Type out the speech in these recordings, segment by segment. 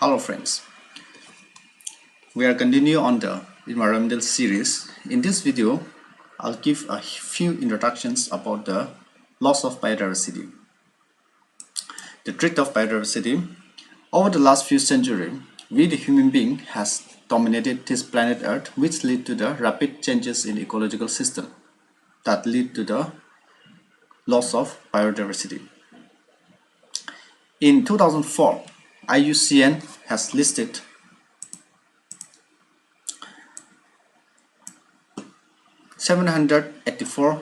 Hello friends, we are continuing on the environmental series. In this video, I'll give a few introductions about the loss of biodiversity. The threat of biodiversity. Over the last few centuries, we the human being has dominated this planet Earth, which lead to the rapid changes in ecological system that lead to the loss of biodiversity. In 2004, IUCN has listed 784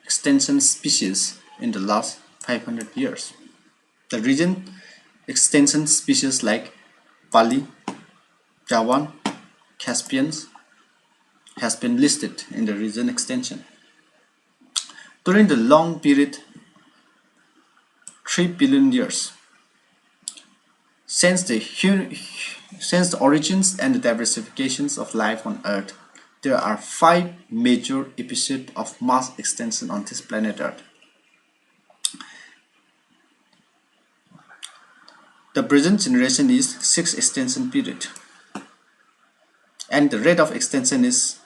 extinction species in the last 500 years. The region extinction species like Bali, Javan, Caspians has been listed in the region extension. During the long period 3 billion years, since the origins and the diversifications of life on Earth, there are 5 major episodes of mass extinction on this planet Earth. The present generation is 6 extinction period, and the rate of extinction is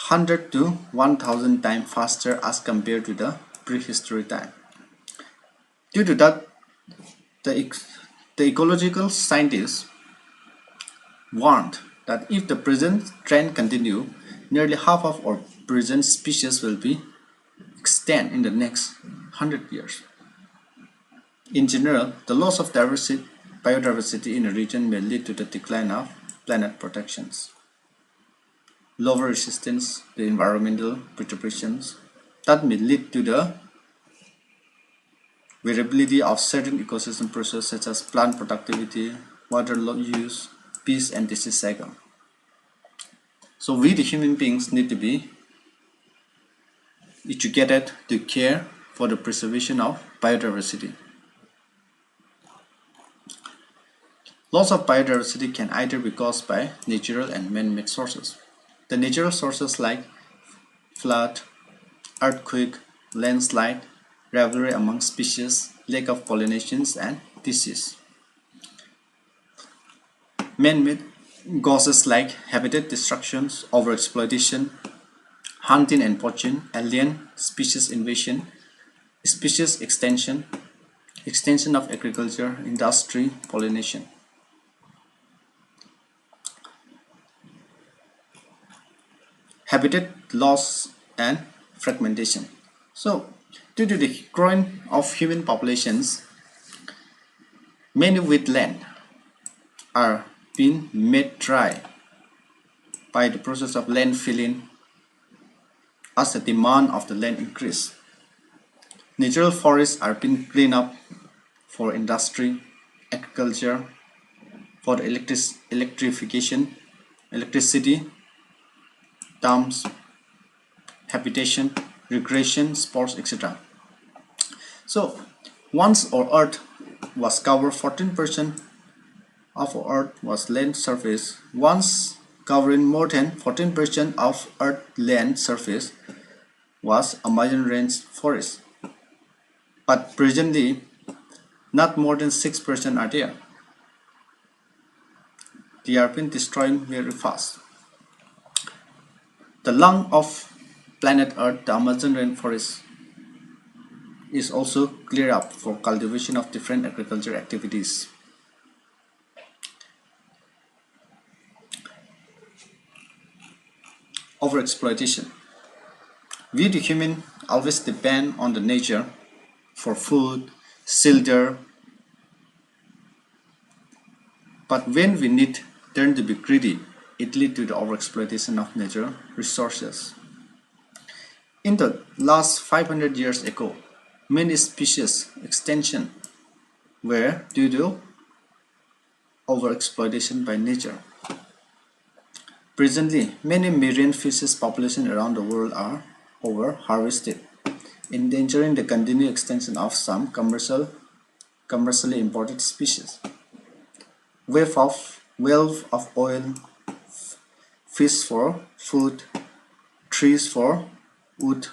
100 to 1000 times faster as compared to the prehistory time. Due to that, the ecological scientists warned that if the present trend continues, nearly half of our present species will be extinct in the next 100 years. In general, the loss of biodiversity in a region may lead to the decline of planet protections, lower resistance to environmental perturbations that may lead to the variability of certain ecosystem processes such as plant productivity, water use, peace and disease cycle. So we the human beings need to be educated to care for the preservation of biodiversity. Loss of biodiversity can either be caused by natural and man-made sources. The natural sources like flood, earthquake, landslide, rivalry among species, lack of pollinations and disease. Man-made causes like habitat destructions, overexploitation, hunting and poaching, alien species invasion, species extension, extension of agriculture, industry, pollination. Habitat loss and fragmentation. So, due to the growing of human populations, many wetlands are being made dry by the process of land filling as the demand of the land increases. Natural forests are being cleaned up for industry, agriculture, for the electrification, electricity, dams, habitation, recreation, sports, etc. So once our Earth was covered, 14% of our Earth was land surface. Once covering more than 14% of Earth land surface was Amazon rain forest. But presently, not more than 6% are there. They are being destroyed very fast. The lung of planet Earth, the Amazon rainforest, is also cleared up for cultivation of different agriculture activities. Overexploitation. We the human always depend on the nature for food, shelter, but when we need turn to be greedy, it leads to the overexploitation of natural resources. In the last 500 years ago, many species extinction were due to overexploitation by nature. Presently, many marine fishes population around the world are over-harvested, endangering the continued extinction of some commercially imported species. Wealth of oil, fish for food, trees for wood,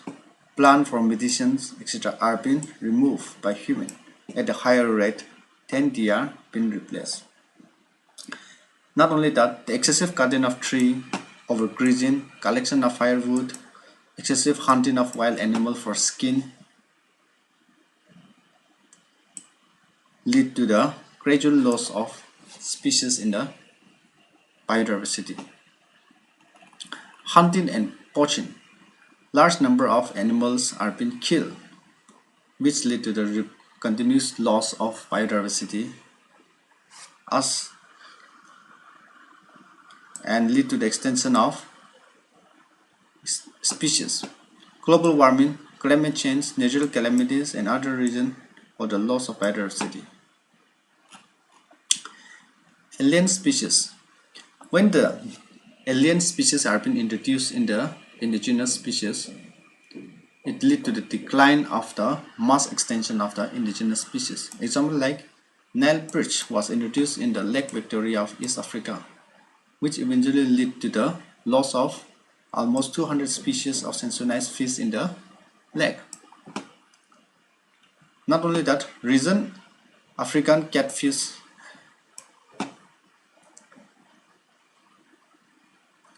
plant for medicines, etc. are being removed by humans at a higher rate than they are being replaced. Not only that, the excessive cutting of tree, overgrazing, collection of firewood, excessive hunting of wild animal for skin lead to the gradual loss of species in the biodiversity. Hunting and poaching. Large number of animals are being killed, which lead to the continuous loss of biodiversity as and lead to the extinction of species. Global warming, climate change, natural calamities, and other reasons for the loss of biodiversity. Alien species. When the alien species are being introduced in the indigenous species, it leads to the decline of the mass extinction of the indigenous species. Example like Nile perch was introduced in the Lake Victoria of East Africa, which eventually led to the loss of almost 200 species of sensorized fish in the lake. Not only that, recent African catfish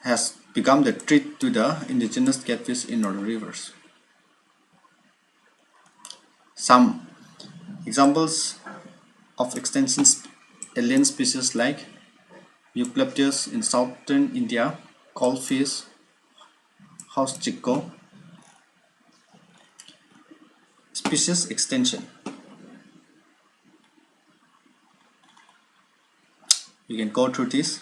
has become the threat to the indigenous catfish in our rivers. Some examples of extinction alien species like Eucalyptus in southern India, goldfish, house chico. Species extension. You can go through this.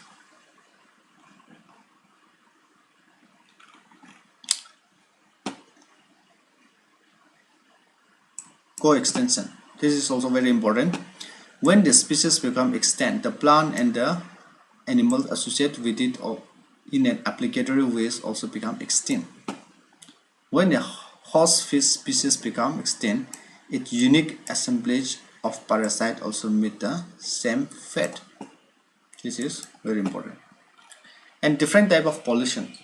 Co-extension. This is also very important. When the species become extinct, the plant and the animals associated with it or in an applicatory ways also become extinct. When the host fish species become extinct, its unique assemblage of parasites also meet the same fate. This is very important. And different type of pollution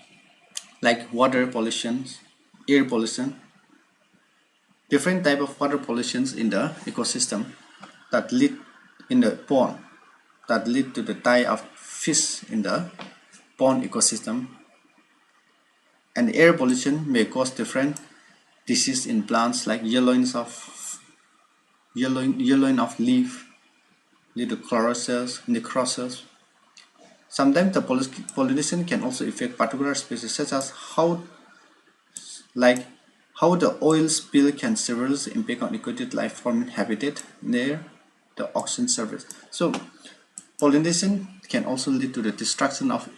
like water pollution, air pollution, different type of water pollutions in the ecosystem that lead in the pond that lead to the die of fish in the pond ecosystem. And air pollution may cause different disease in plants like yellowing of leaf, lead to chlorosis, necrosis. Sometimes the pollination can also affect particular species, such as how the oil spill can severely impact on aquatic life form habitat near the ocean surface. So pollination can also lead to the destruction of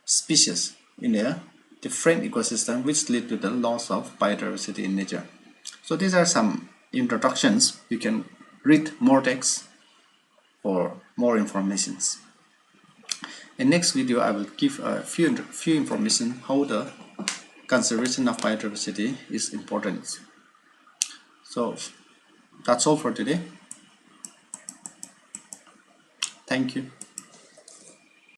species in a different ecosystem, which lead to the loss of biodiversity in nature. So these are some introductions. You can read more text for more informations. In next video, I will give a few information how the conservation of biodiversity is important. So that's all for today. Thank you.